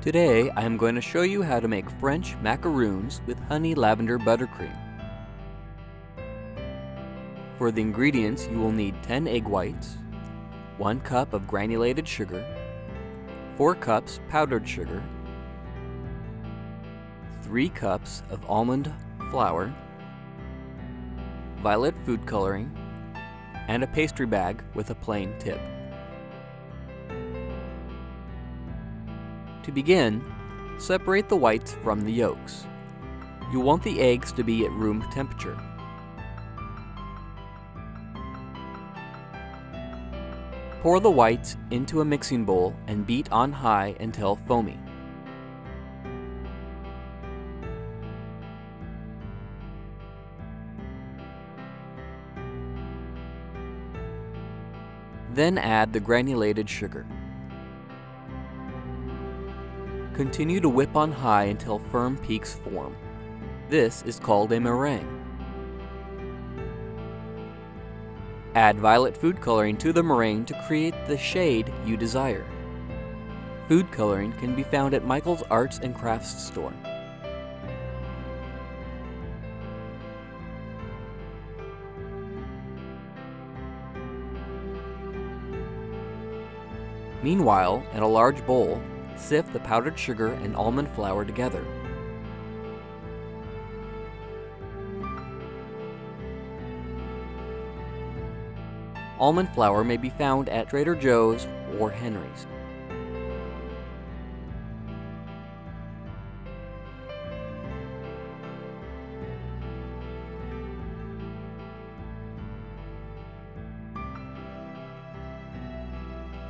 Today I am going to show you how to make French macaroons with honey lavender buttercream. For the ingredients, you will need 10 egg whites, 1 cup of granulated sugar, 4 cups powdered sugar, 3 cups of almond flour, violet food coloring, and a pastry bag with a plain tip. To begin, separate the whites from the yolks. You want the eggs to be at room temperature. Pour the whites into a mixing bowl and beat on high until foamy. Then add the granulated sugar. Continue to whip on high until firm peaks form. This is called a meringue. Add violet food coloring to the meringue to create the shade you desire. Food coloring can be found at Michael's Arts and Crafts store. Meanwhile, in a large bowl, sift the powdered sugar and almond flour together. Almond flour may be found at Trader Joe's or Henry's.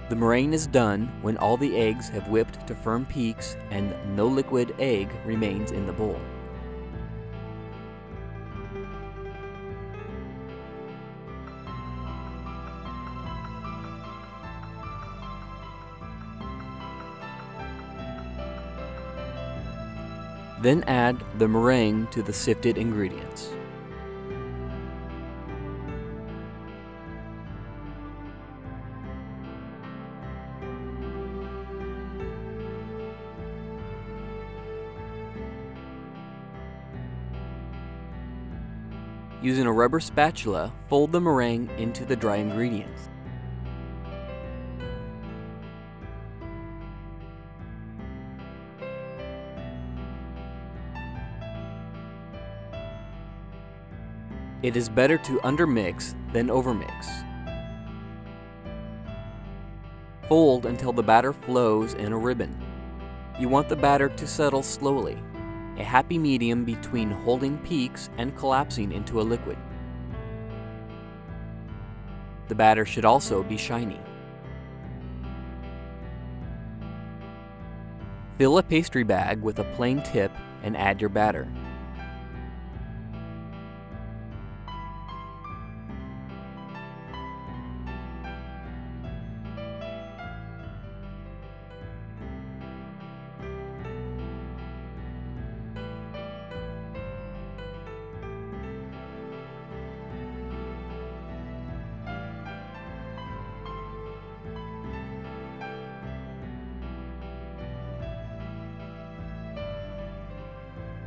The meringue is done when all the eggs have whipped to firm peaks and no liquid egg remains in the bowl. Then add the meringue to the sifted ingredients. Using a rubber spatula, fold the meringue into the dry ingredients. It is better to undermix than overmix. Fold until the batter flows in a ribbon. You want the batter to settle slowly, a happy medium between holding peaks and collapsing into a liquid. The batter should also be shiny. Fill a pastry bag with a plain tip and add your batter.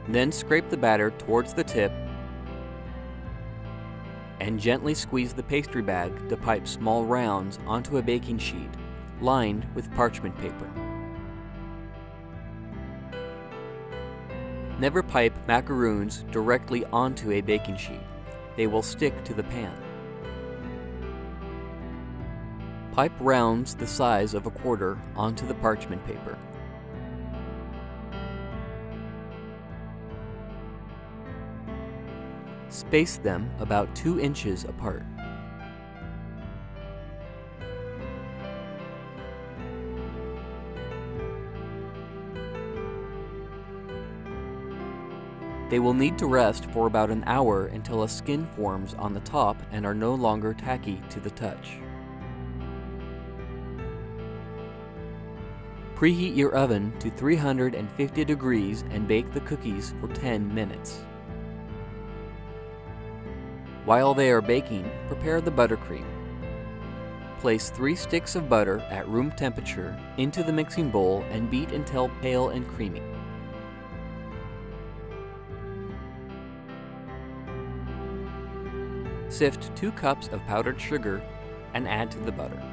Then scrape the batter towards the tip and gently squeeze the pastry bag to pipe small rounds onto a baking sheet lined with parchment paper. Never pipe macaroons directly onto a baking sheet. They will stick to the pan. Pipe rounds the size of a quarter onto the parchment paper. Space them about 2 inches apart. They will need to rest for about an hour until a skin forms on the top and are no longer tacky to the touch. Preheat your oven to 350 degrees and bake the cookies for 10 minutes. While they are baking, prepare the buttercream. Place 3 sticks of butter at room temperature into the mixing bowl and beat until pale and creamy. Sift 2 cups of powdered sugar and add to the butter.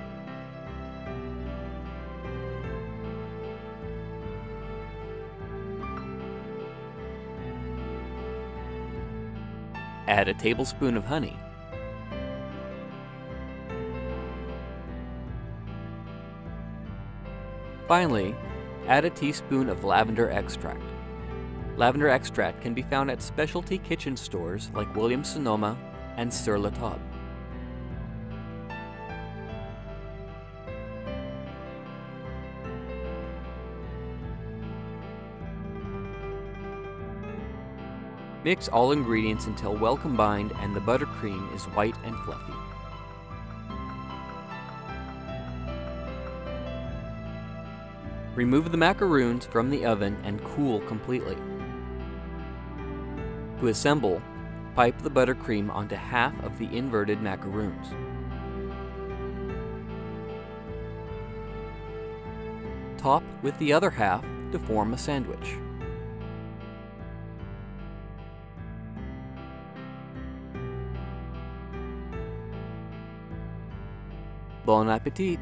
Add a tablespoon of honey. Finally, add a teaspoon of lavender extract. Lavender extract can be found at specialty kitchen stores like Williams-Sonoma and Sur La Table. Mix all ingredients until well combined and the buttercream is white and fluffy. Remove the macaroons from the oven and cool completely. To assemble, pipe the buttercream onto half of the inverted macaroons. Top with the other half to form a sandwich. Bon appetit!